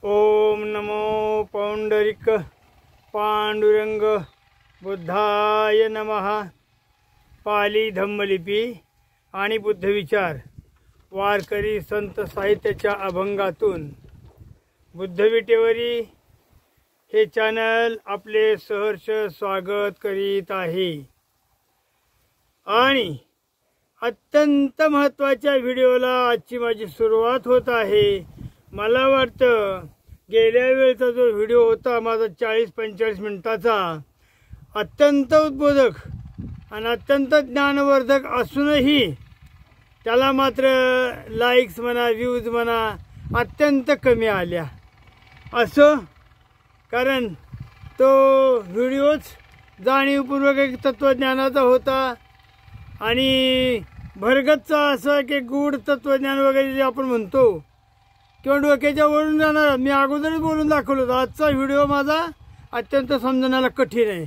ओम नमो पौंडरिक पांडुरंग बुद्धाय नमः। पाली धम्मलिपी आणि बुद्धविचार वारकरी संत साहित्याच्या अभंगातून बुद्धविटेवरी हे चॅनल आपले सहर्ष स्वागत करीत आहे। आणि अत्यंत महत्त्वाच्या व्हिडिओला आजची माझी सुरुवात होत आहे। मला वाटतं गेल्या वेळचा जो व्हिडिओ होता माझा 40-45 मिनिटाचा, अत्यंत उद्बोधक आणि अत्यंत ज्ञानवर्धक असूनही त्याला मात्र लाईक्स म्हणा व्ह्यूज म्हणा अत्यंत कमी आल्या। असं कारण तो व्हिडिओच जाणीवपूर्वक एक तत्त्वज्ञानाचा होता आणि भरगतचा असं की गूढ तत्त्वज्ञान वगैरे जे आपण म्हणतो किंवा डोक्याच्या वरून जाणार, मी अगोदरच बोलून दाखवलं होतं। आजचा व्हिडिओ माझा अत्यंत समजण्याला कठीण आहे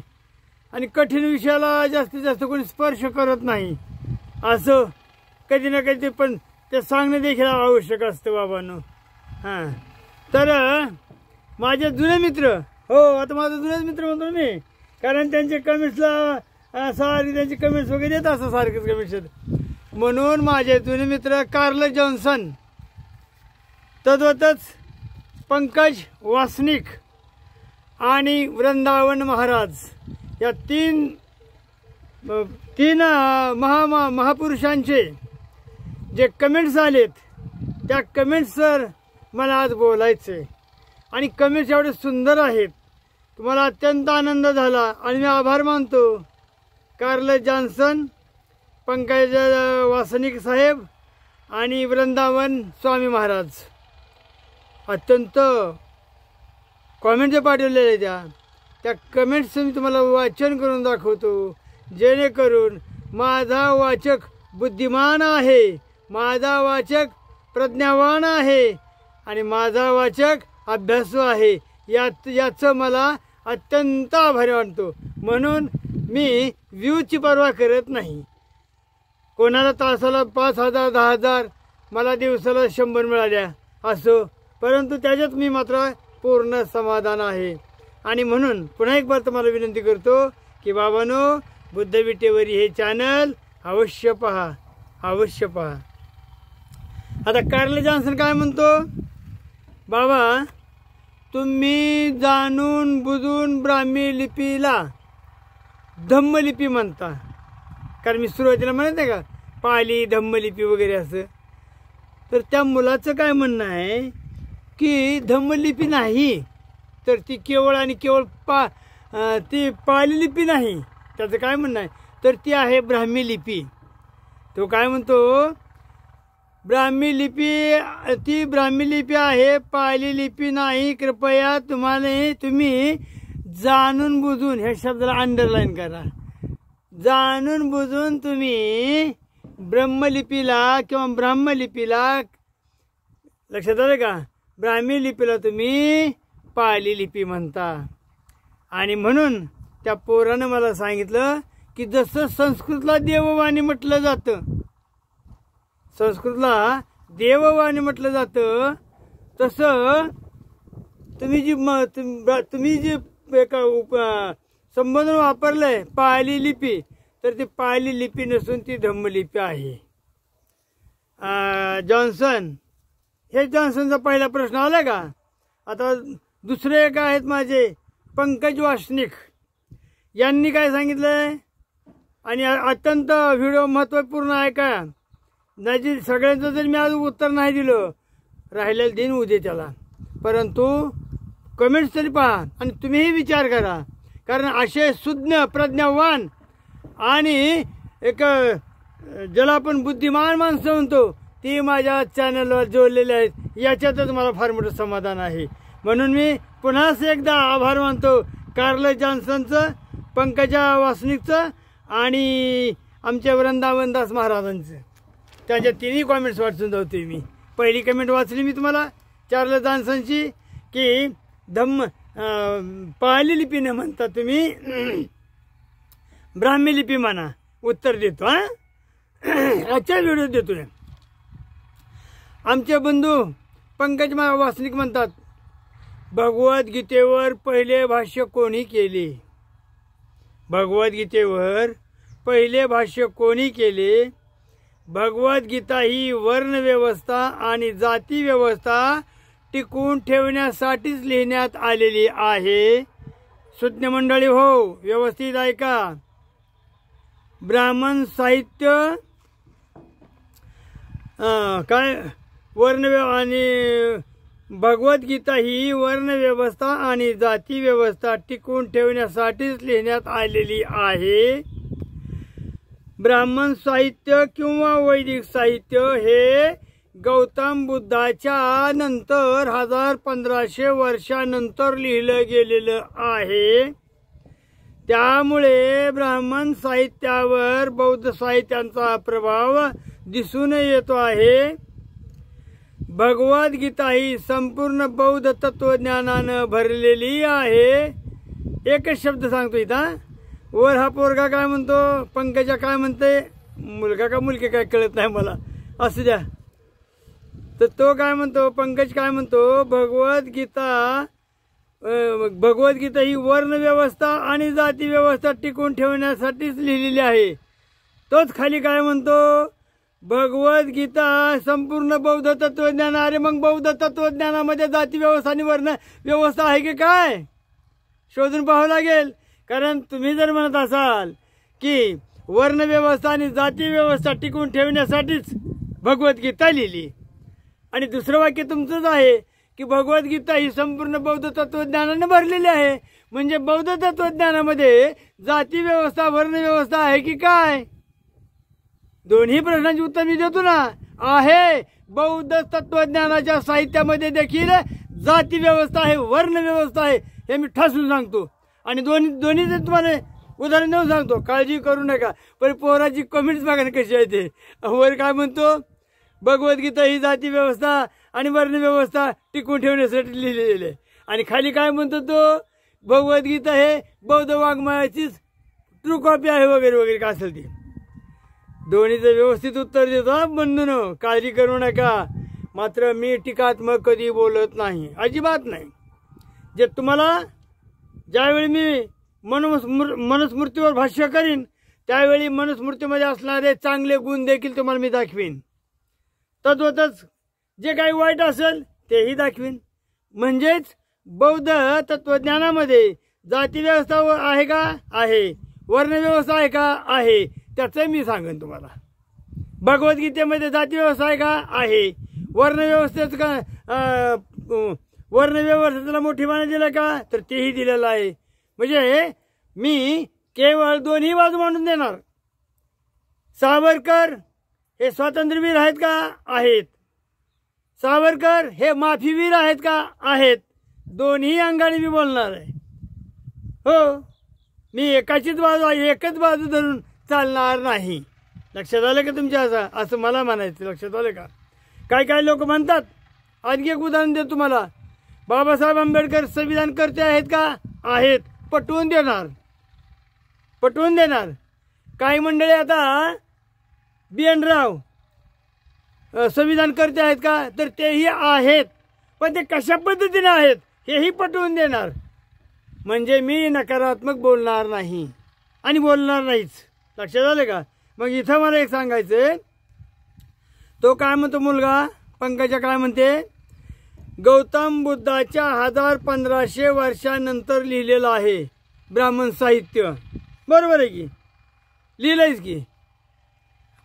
आणि कठीण विषयाला जास्तीत जास्त कोणी स्पर्श करत नाही, असं कधी ना कधी पण ते सांगणं देखील आवश्यक असतं बाबांनो। हां, तर माझे जुने मित्र, हो आता माझा जुनेच मित्र म्हणतो मी, कारण त्यांचे कमेंट्सला सारी त्यांचे कमेंट्स वगैरे येत असं सारखेच कमेंट्स येत, म्हणून माझे जुने मित्र कार्ल जॉन्सन, तद्वतच पंकज वासनिक आणि वृंदावन महाराज या तीन महापुरुषांचे जे कमेंट्स आलेत त्या कमेंट्सवर मला आज बोलायचे। आणि कमेंट्स एवढे सुंदर आहेत, तुम्हाला अत्यंत आनंद झाला आणि मी आभार मानतो कार्ल जॉन्सन, पंकज वासनिक साहेब आणि वृंदावन स्वामी महाराज। अत्यंत कॉमेंट जे पाठवलेले त्या कमेंट्सचं मी तुम्हाला वाचन करून दाखवतो, जेणेकरून माझा वाचक बुद्धिमान आहे, माझा वाचक प्रज्ञावान आहे आणि माझा वाचक अभ्यासू आहे, याचं मला अत्यंत आभारी वाटतो। म्हणून मी व्ह्यूची पर्वा करत नाही। कोणाला तासाला 5,000 10,000, मला दिवसाला 100 मिळाल्या असो, परंतु त्याच्यात मी मात्र पूर्ण समाधान आहे। आणि म्हणून पुन्हा एक बार तुम्हाला विनंती करतो की बाबांनो, बुद्धविटेवरी हे चॅनल अवश्य पहा, अवश्य पहा। आता कार्ल जॉन्सन काय म्हणतो, बाबा तुम्ही जाणून बुजून ब्राह्मी लिपीला धम्मलिपी म्हणता, कारण मी सुरुवातीला म्हणत आहे का पाली धम्मलिपी वगैरे असं, तर त्या मुलाचं काय म्हणणं आहे की धम्मलिपी नाही तर ती केवळ आणि केवळ ती पाली लिपी नाही, त्याचं काय म्हणणं आहे तर ती आहे ब्राह्मी लिपी। तो काय म्हणतो, ब्राह्मी लिपी ती ब्राह्मी लिपी आहे, पाली लिपी नाही। कृपया तुम्ही जाणून बुजून, ह्या शब्दाला अंडरलाईन करा, जाणून बुजून तुम्ही ब्रह्मलिपीला किंवा ब्राह्मलिपीला, लक्षात आलं का, ब्राह्मी लिपीला तुम्ही पाली लिपी म्हणता। आणि म्हणून त्या पोरानं मला सांगितलं की जसं संस्कृतला देववाणी म्हटलं जातं, संस्कृतला देववाणी म्हटलं जातं, तसं तुम्ही जी संबोधन वापरलंय पाली लिपी, तर ती पाली लिपी नसून ती धम्मलिपी आहे। जॉन्सन, हे जॉन्सनचा पहिला प्रश्न आला का। आता दुसरे एक आहेत माझे पंकज वासनिक, यांनी काय सांगितलंय आणि अत्यंत व्हिडिओ महत्त्वपूर्ण आहे का, नाही सगळ्यांचं जर मी आज उत्तर नाही दिलं, राहिलेलं दिन उद्या त्याला, परंतु कमेंट्स तरी पहा आणि तुम्हीही विचार करा, कारण असे सुज्ञ प्रज्ञावान आणि एक ज्याला आपण बुद्धिमान माणसं म्हणतो ती माझ्या चॅनलवर जोडलेले आहेत, याच्यातच मला फार मोठं समाधान आहे। म्हणून मी पुन्हा एकदा आभार मानतो कार्ल जॉन्सनचं, पंकजा वासनिकचं आणि आमच्या वृंदावनदास महाराजांचं। त्यांच्या तिन्ही कॉमेंट्स वाचून जातोय मी। पहिली कमेंट वाचली मी तुम्हाला कार्ल जॉन्सनची की पाली लिपी न म्हणता तुम्ही ब्राह्मी लिपी म्हणा, उत्तर देतो हां, आजच्या व्हिडिओ देतो। आमचे बंधू पंकज वासनिक म्हणतात भगवद्गीतेवर पहिले भाष्य कोणी केले? भगवद्गीतेवर पहिले भाष्य कोणी केले? भगवद्गीता ही वर्णव्यवस्था आणि जाती व्यवस्था टिकवून ठेवण्यासाठीच लिहिण्यात आलेली आहे. सुज्ञ मंडळी हो, व्यवस्थित ऐका. ब्राह्मण साहित्य काय आणि भगवद्गीता ही वर्णव्यवस्था आणि जाती व्यवस्था टिकवून ठेवण्यासाठीच लिहिण्यात आलेली आहे. ब्राह्मण साहित्य किंवा वैदिक साहित्य हे गौतम बुद्धाच्या नंतर 1500 वर्षानंतर लिहिलं गेलेलं आहे. त्यामुळे ब्राह्मण साहित्यावर बौद्ध साहित्यांचा प्रभाव दिसून येतो आहे. भगवद्गीता ही संपूर्ण बौद्ध तत्वज्ञानानं भरलेली आहे. एकच शब्द सांगतो इथं. वर हा पोरगा काय म्हणतो, पंकजा काय म्हणते, मुलगा का मुलगी काय कळत नाही मला, असू द्या. तर तो काय म्हणतो, पंकज काय म्हणतो, भगवद्गीता ही वर्णव्यवस्था आणि जाती व्यवस्था टिकवून ठेवण्यासाठीच लिहिलेली आहे. तोच खाली काय म्हणतो, भगवद्गीता संपूर्ण बौद्ध तत्वज्ञान. अरे मग बौद्ध तत्वज्ञानामध्ये जाती व्यवस्था आणि वर्ण व्यवस्था आहे की काय, शोधून पाहावं लागेल. कारण तुम्ही जर म्हणत असाल की वर्णव्यवस्था आणि जाती व्यवस्था टिकवून ठेवण्यासाठीच भगवद्गीता लिहिली, आणि दुसरं वाक्य तुमचंच आहे की भगवद्गीता ही संपूर्ण बौद्ध तत्वज्ञानाने भरलेली आहे, म्हणजे बौद्ध तत्वज्ञानामध्ये जाती व्यवस्था वर्णव्यवस्था आहे की काय? दोन्ही प्रश्नांची उत्तर मी देतो ना. आहे. बौद्ध तत्वज्ञानाच्या साहित्यामध्ये देखील जाती व्यवस्था आहे, वर्ण व्यवस्था आहे, हे मी ठासून सांगतो. आणि दोन्हीचे तुम्हाला उदाहरण देऊन सांगतो. काळजी करू नका. पण पोराची कमेंट्स बघा ना कशी आहे ते. वर काय म्हणतो, भगवद्गीता ही जाती व्यवस्था आणि वर्ण व्यवस्था टिकून ठेवण्यासाठी लिहिलेली आहे. आणि खाली काय म्हणतो तो, भगवद्गीता हे बौद्ध वाङ्मयाचीच ट्रू कॉपी आहे वगैरे वगैरे काय असेल ते. दोन्हीचं व्यवस्थित उत्तर देतो बंधूंनो, काळजी करू नका. मात्र मी टीकात्मक कधी बोलत नाही, अजिबात नाही. जे तुम्हाला ज्यावेळी मी मनुस्मृतीवर भाष्य करीन त्यावेळी मनुस्मृतीमध्ये असणारे चांगले गुण देखील तुम्हाला मी दाखवीन. तद्वतच जे काही वाईट असेल तेही दाखवीन. म्हणजेच बौद्ध तत्वज्ञानामध्ये जाती व्यवस्था आहे का, आहे. वर्ण व्यवस्था आहे का, आहे. त्याचं मी सांगेन तुम्हाला. भगवद्गीतेमध्ये जाती व्यवस्था आहे का, आहे. वर्णव्यवस्थेचं का, वर्णव्यवस्थेला मोठीपणा दिला का, तर तेही दिलेलं आहे. म्हणजे मी केवळ दोन्ही बाजू मांडून देणार. सावरकर हे स्वातंत्र्यवीर आहेत का, आहेत. सावरकर हे माफीवीर आहेत का, आहेत. दोन्ही अंगाने मी बोलणार आहे. हो, मी एकाचीच बाजू आहे, एकच बाजू धरून चालणार नाही. लक्षात आलं का तुमच्या? असं मला म्हणायचं. लक्षात आलं का? काय लोक म्हणतात. आणखी एक उदाहरण देतो तुम्हाला. बाबासाहेब आंबेडकर संविधान करते आहेत का, आहेत. पटवून देणार, पटवून देणार. काही मंडळी आता BN राव संविधान करते आहेत का, तर तेही आहेत. पण ते कशा पद्धतीने आहेत हेही पटवून देणार. म्हणजे मी नकारात्मक बोलणार नाही आणि बोलणार नाहीच. लक्षात आलं का? मग इथं मला एक सांगायचं, तो काय म्हणतो मुलगा, पंकजा काय म्हणते, गौतम बुद्धाच्या 1500 वर्षानंतर लिहिलेलं आहे ब्राह्मण साहित्य. बरोबर आहे की, लिहिलंयच की.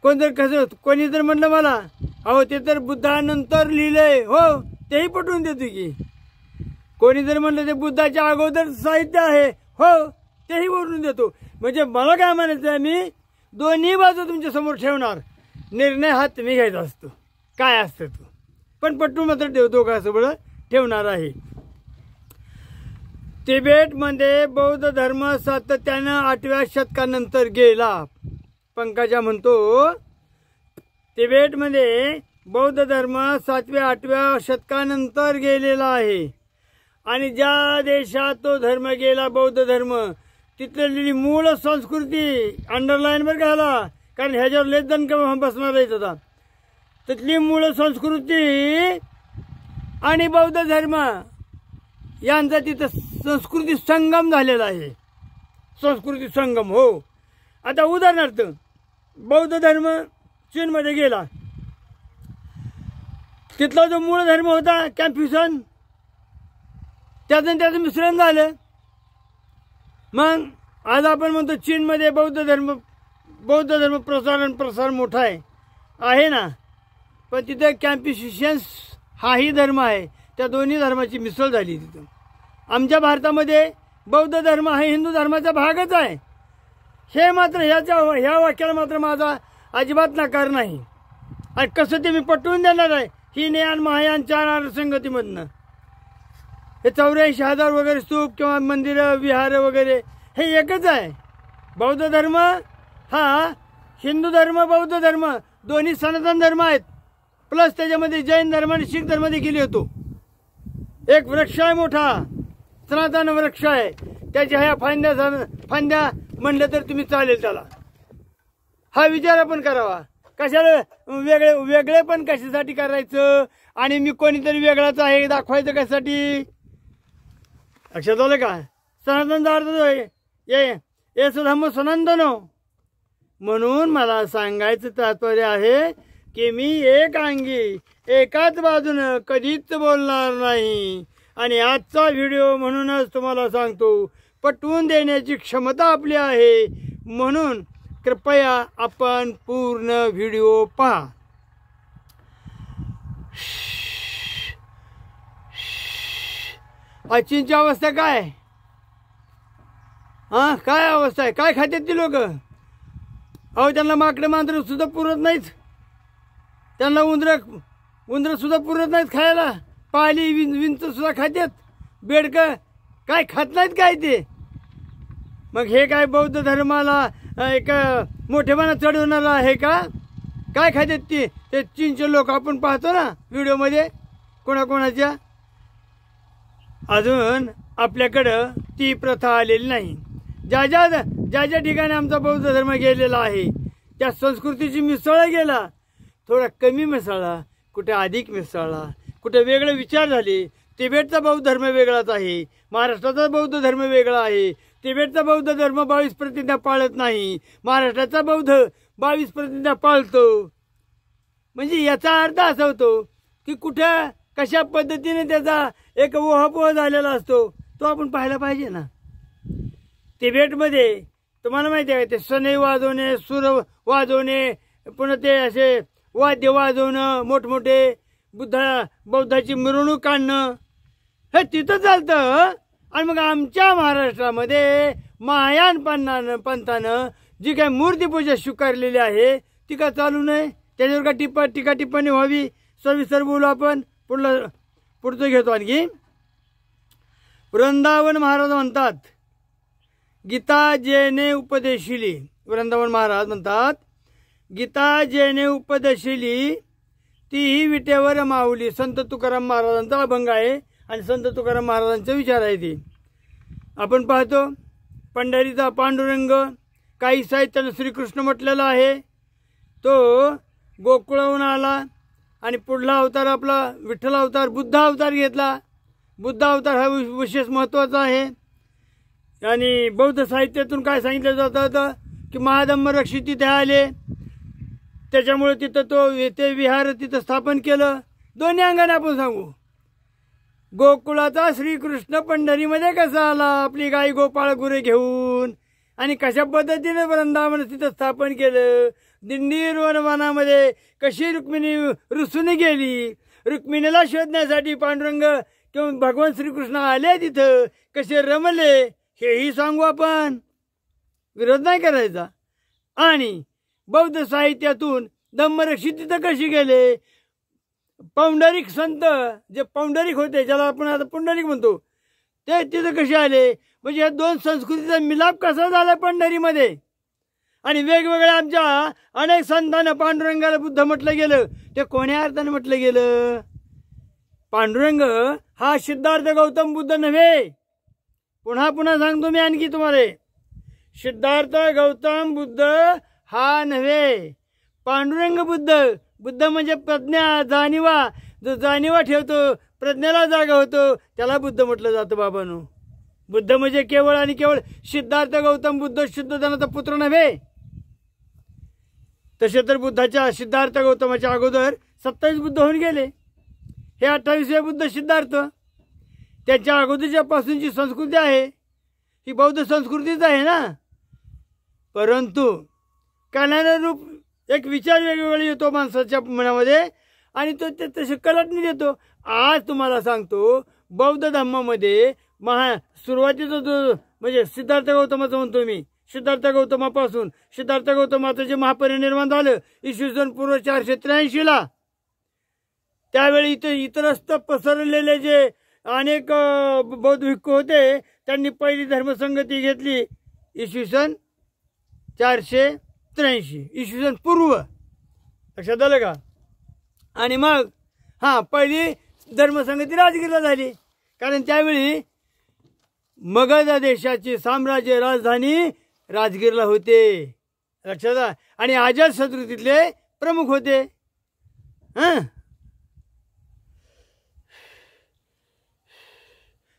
कोणी जर म्हणलं मला, अहो ते तर बुद्धानंतर लिहिलंय, हो तेही पटवून देतो की. कोणी जर म्हणलं ते बुद्धाच्या अगोदर साहित्य आहे, हो तेही बोलून देतो. म्हणजे मला काय म्हणायचं आहे, मी दोन्ही बाजू तुमच्या समोर ठेवणार. निर्णय हा तुम्ही घ्यायचा असतो, काय असतं तो. पण पटवून मात्र ठेवतो का सगळं ठेवणार आहे. तिबेटमध्ये बौद्ध धर्म सातत्यानं 8व्या शतकानंतर गेला. पंकजा म्हणतो तिबेटमध्ये बौद्ध धर्म 7व्या-8व्या शतकानंतर गेलेला आहे. आणि ज्या देशात तो धर्म गेला, बौद्ध धर्म, तिथली मूळ संस्कृती अंडरलाईन वर घाला, कारण ह्याच्यावर लेखन बसणार आहे. आता तिथली मूळ संस्कृती आणि बौद्ध धर्म यांचा तिथं संस्कृती संगम झालेला आहे. संस्कृती संगम. हो. आता उदाहरणार्थ बौद्ध धर्म चीनमध्ये गेला, तिथला जो मूळ धर्म होता कन्फ्युशन, त्याचं मिश्रण झालं. मग आज आपण म्हणतो चीनमध्ये बौद्ध धर्म प्रसार मोठा आहे ना, पण तिथे कन्फ्युशियन्स हाही धर्म आहे. त्या दोन्ही धर्माची मिसळ झाली तिथं. आमच्या भारतामध्ये बौद्ध धर्म हा हिंदू धर्माचा भागच आहे. हे मात्र ह्या वाक्याला मात्र माझा अजिबात नकार नाही. आणि कसं ते मी पटवून देणार आहे, ही ज्ञान महायान 4 आर्यसंगतीमधनं. हे 84,000 वगैरे स्तूप किंवा मंदिरं विहार वगैरे हे एकच आहे. बौद्ध धर्म हा हिंदू धर्म बौद्ध धर्म दोन्ही सनातन धर्म आहेत. प्लस त्याच्यामध्ये जैन धर्म आणि शीख धर्म देखील येतो. एक वृक्ष आहे मोठा, सनातन वृक्ष आहे. त्याच्या ह्या फांद्या म्हणलं तर तुम्ही चालेल त्याला. हा विचार आपण करावा. कशाला वेगळे पण कशासाठी करायचं, आणि मी कोणीतरी वेगळाच आहे दाखवायचं कशासाठी. लक्षात आलं का? सनातनचा अर्थ ये धम्म सनातन. म्हणून मला सांगायचं तात्पर्य आहे की मी एक अंगी एकाच बाजूनं कधीच बोलणार नाही. आणि आजचा व्हिडिओ म्हणूनच तुम्हाला सांगतो, पटवून देण्याची क्षमता आपली आहे. म्हणून कृपया आपण पूर्ण व्हिडिओ पहा. चीनची अवस्था काय? काय अवस्था आहे? काय खात्यात ती लोक? अहो, त्यांना माकडे मांजरं सुद्धा पुरत नाहीत. त्यांना उंदरं सुद्धा पुरत नाहीत खायला. पाली विंच सुद्धा खात्यात. बेडकं काय खात नाहीत काय ते. मग हे काय बौद्ध धर्माला एक मोठेपणा चढवणार आहे का? काय खात्यात ते चीनचे लोक आपण पाहतो ना व्हिडिओमध्ये कोणाकोणाच्या. अजून आपल्याकडं ती प्रथा आलेली नाही. ज्या ज्या ठिकाणी आमचा बौद्ध धर्म गेलेला आहे त्या संस्कृतीची मिसळ गेला. थोडा कमी मिसळला, कुठे अधिक मिसळला, कुठे वेगळे विचार झाले. तिबेटचा बौद्ध धर्म वेगळाच आहे, महाराष्ट्राचा बौद्ध धर्म वेगळा आहे. तिबेटचा बौद्ध धर्म 22 प्रतिज्ञा पाळत नाही, महाराष्ट्राचा बौद्ध 22 प्रतिज्ञा पाळतो. म्हणजे याचा अर्थ असा होतो की कुठं कशा पद्धतीने त्याचा एक ओहापोह झालेला असतो तो आपण पाहायला पाहिजे ना. तिबेटमध्ये तुम्हाला माहिती आहे ते सनई वाजवणे, सूर वाजवणे, पुन्हा ते असे वाद्य वाजवणं, मोठमोठे बौद्धाची मिरवणूक काढणं, हे तिथं चालतं. आणि मग आमच्या महाराष्ट्रामध्ये महायान पंथानं जी काही मूर्तीपूजा स्वीकारलेली आहे ती का चालू नाही? त्याच्यावर का टीका टिप्पणी व्हावी? सविस्तर बोलू आपण. पुढचं घेतो आणखी. वृंदावन महाराज म्हणतात, गीता जेने उपदेशिली. वृंदावन महाराज म्हणतात, गीता जेने उपदेशिली तीही विटेवर माऊली. संत तुकाराम महाराजांचा अभंग आहे आणि संत तुकाराम महाराजांचा विचार आहे ते. आपण पाहतो पंढरीचा पांडुरंग, काही साहित्यानं श्रीकृष्ण म्हटलेला आहे. तो गोकुळाहून आला आणि पुढला अवतार आपला विठ्ठल अवतार, बुद्ध अवतार घेतला. बुद्ध अवतार हा विशेष महत्त्वाचा आहे. आणि बौद्ध साहित्यातून काय सांगितलं जातं की महाधम्म रक्षित तिथे आले, त्याच्यामुळे तिथं ते विहार तिथं स्थापन केलं. दोन्ही अंगाने आपण सांगू. गोकुळाचा श्रीकृष्ण पंढरीमध्ये कसा आला आपली गाई गोपाळ गुरे घेऊन, आणि कशा पद्धतीने वृंदावन तिथं स्थापन केलं. दिंडी वनामध्ये कशी रुक्मिणी रुसून गेली, रुक्मिणीला शोधण्यासाठी पांडुरंग किंवा भगवान श्रीकृष्ण आले तिथं, कसे रमले हेही सांगू आपण. विरोध नाही करायचा. आणि बौद्ध साहित्यातून धम्मरक्षित तिथं कशी गेले, पौंडरिक संत जे पौंडरिक होते, ज्याला आपण आता पुंडलिक म्हणतो, ते तिथं कसे आले. म्हणजे या दोन संस्कृतीचा मिलाप कसा झाला पंढरीमध्ये. आणि वेगवेगळ्या आमच्या अनेक संतांना पांडुरंगाला बुद्ध म्हटलं गेलं. ते कोण्या अर्थाने म्हटलं गेलं? पांडुरंग हा सिद्धार्थ गौतम बुद्ध नव्हे. पुन्हा सांगतो मी आणखी तुम्हाला, सिद्धार्थ गौतम बुद्ध हा नव्हे, पांडुरंग बुद्ध. बुद्ध म्हणजे प्रज्ञा, जाणीवा. जो जाणीवा ठेवतो, प्रज्ञेला जागा होतो त्याला बुद्ध म्हटलं जातं बाबांनो. बुद्ध म्हणजे केवळ आणि केवळ सिद्धार्थ गौतम बुद्ध शुद्धोधनाचा पुत्र नव्हे. तसे तर बुद्धाच्या सिद्धार्थ गौतमाच्या अगोदर 27 बुद्ध होऊन गेले. हे 28वें बुद्ध सिद्धार्थ. त्याच्या अगोदरच्या पासूनची संस्कृती आहे ही बौद्ध संस्कृतीच आहे ना. परंतु कालानुरूप एक विचार वेगवेगळा येतो माणसाच्या मनामध्ये आणि तो ते तसे कलाटणी देतो. आज तुम्हाला सांगतो बौद्ध धर्मामध्ये सुरुवातीचा जो म्हणजे सिद्धार्थ गौतमाचं म्हणतो मी, सिद्धार्थ गौतमापासून सिद्धार्थ गौतमाचं जे महापरिनिर्वाण झालं इसवी सन पूर्व 483 त्यावेळी इतरस्त पसरलेले जे अनेक बौद्ध भिक्खू होते त्यांनी पहिली धर्मसंगती घेतली इसवी सन 483 इसवी सन पूर्व. लक्षात आलं का. आणि मग पहिली धर्मसंगती राजगीरला झाली कारण त्यावेळी मगध देशाची साम्राज्य राजधानी राजगीरला होते. लक्षात आलं. आणि आझाद शत्रुतीतले प्रमुख होते.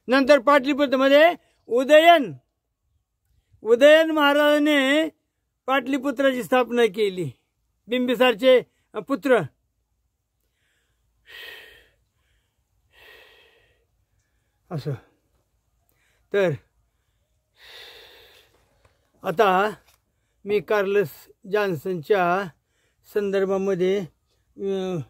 नंतर पाटलीपुत्रमध्ये उदयन महाराजाने पाटलीपुत्राची स्थापना केली. बिंबिसारचे पुत्र. असं तर आता मी कार्लस जॉन्सनच्या संदर्भामध्ये बोल